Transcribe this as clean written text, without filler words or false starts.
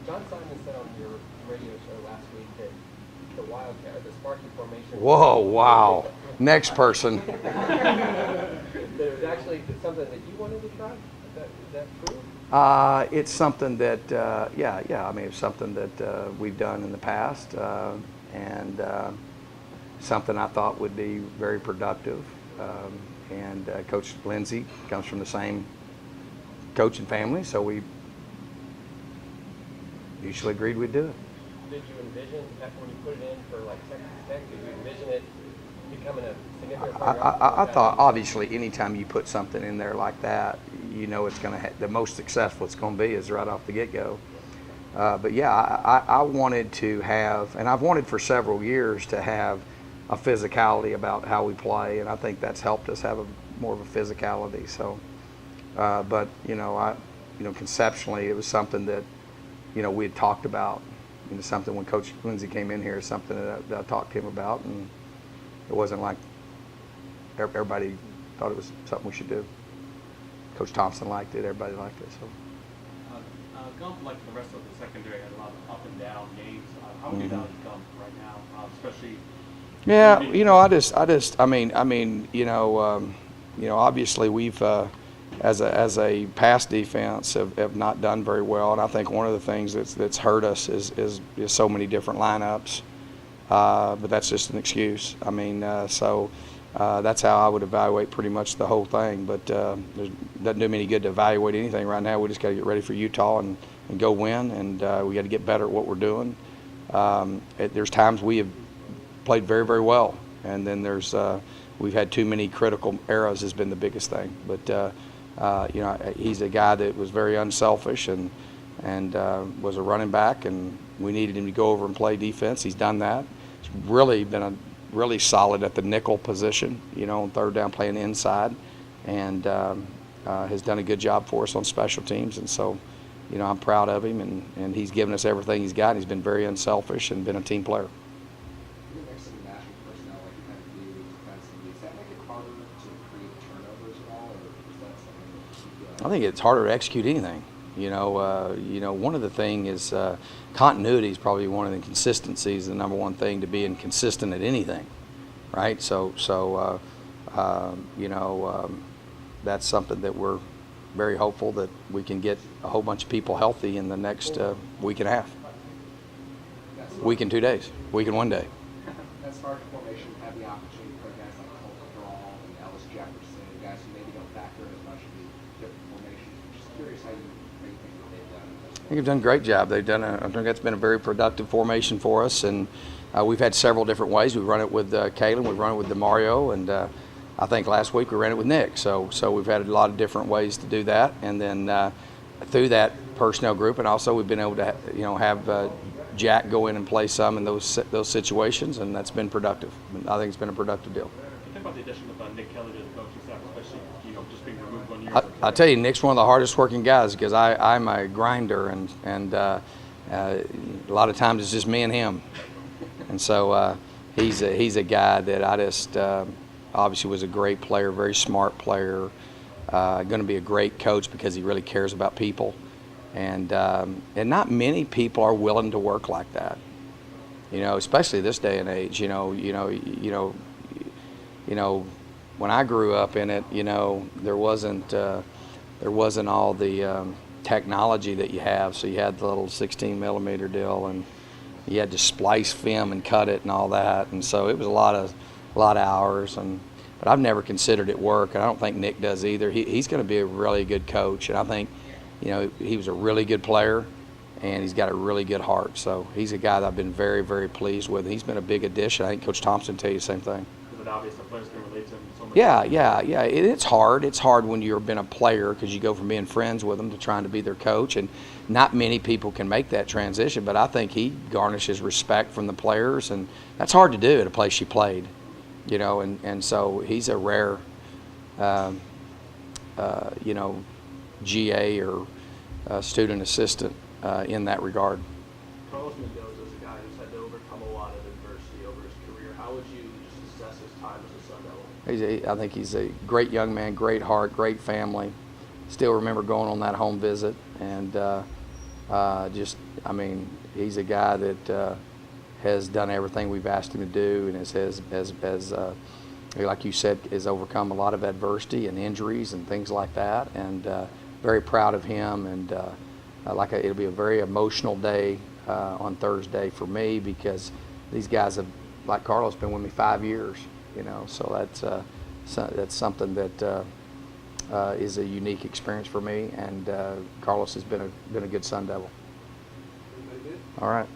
John Simon said on your radio show last week that the Wildcat, the Sparky formation. Whoa, wow. Next person. That it was actually something that you wanted to try? Is that true? It's something that, I mean, it's something that we've done in the past, and something I thought would be very productive. And Coach Lindsey comes from the same coaching family, so we mutually agreed we'd do it. Did you envision, when you put it in for like Texas Tech, did you envision it becoming a significant player? I thought, obviously, anytime you put something in there like that, you know it's going to the most successful it's going to be is right off the get-go. But yeah, I wanted to have, and I've wanted for several years to have a physicality about how we play, and I think that's helped us have more of a physicality. So, but conceptually, it was something that we had talked about. Something when Coach Lindsey came in here, something that I talked to him about, and it wasn't like everybody thought it was something we should do. Coach Thompson liked it, everybody liked it. So. Gump, like the rest of the secondary, had a lot of up and down games. How would you value Gump right now, especially? Yeah, obviously we've as a pass defense have not done very well, and I think one of the things that's hurt us is so many different lineups. But that's just an excuse. So that's how I would evaluate pretty much the whole thing. But it doesn't do me any good to evaluate anything right now. We just got to get ready for Utah and go win, and we got to get better at what we're doing. There's times we have played very, very well, and then we've had too many critical errors has been the biggest thing. But he's a guy that was very unselfish and was a running back, and we needed him to go over and play defense. He's done that. He's really been really solid at the nickel position, on third down playing inside, and has done a good job for us on special teams. And so, I'm proud of him, and he's given us everything he's got. He's been very unselfish and been a team player. I think it's harder to execute anything. One of the things is continuity is probably one of the consistencies, the number one thing to being consistent at anything, right? So that's something that we're very hopeful that we can get a whole bunch of people healthy in the next week and a half. Week and 2 days. Week and 1 day. That Sparky formation had the opportunity for guys like Colton Brawl and Ellis Jefferson, guys who maybe don't factor in as much in the different formations. Just curious how you think that they've done. I think they've done a great job. I think that's been a very productive formation for us, and we've had several different ways. We've run it with Kalen, we've run it with DeMario, and I think last week we ran it with Nick. So we've had a lot of different ways to do that, and then through that personnel group, and also we've been able to have Jack go in and play some in those situations, and that's been productive. I think it's been a productive deal. Think about the addition of Nick Kelly to the coaching staff, especially just being removed 1 year. I tell you, Nick's one of the hardest working guys because I'm a grinder, and a lot of times it's just me and him, and so he's a guy that I just obviously was a great player, very smart player, going to be a great coach because he really cares about people. And not many people are willing to work like that, especially this day and age. When I grew up in it, there wasn't all the technology that you have. So you had the little 16 millimeter deal, and you had to splice film and cut it and all that. And so it was a lot of hours. But I've never considered it work, and I don't think Nick does either. He's going to be a really good coach, and I think. He was a really good player, and he's got a really good heart. So he's a guy that I've been very, very pleased with. He's been a big addition. I think Coach Thompson tell you the same thing. Is it obvious that players can relate to him so much? Yeah. It's hard. It's hard when you've been a player because you go from being friends with them to trying to be their coach, and not many people can make that transition. But I think he garnishes respect from the players, and that's hard to do at a place you played, and so he's a rare, GA or student assistant in that regard. Carlos Mendoza is a guy who's had to overcome a lot of adversity over his career. How would you just assess his time as a Sun Devil? I think he's a great young man, great heart, great family. Still remember going on that home visit, and I mean, he's a guy that has done everything we've asked him to do, and has like you said, has overcome a lot of adversity and injuries and things like that. And very proud of him. And it'll be a very emotional day on Thursday for me, because these guys have, like Carlos, been with me 5 years. So that's something that is a unique experience for me. And Carlos has been a good Sun Devil. All right.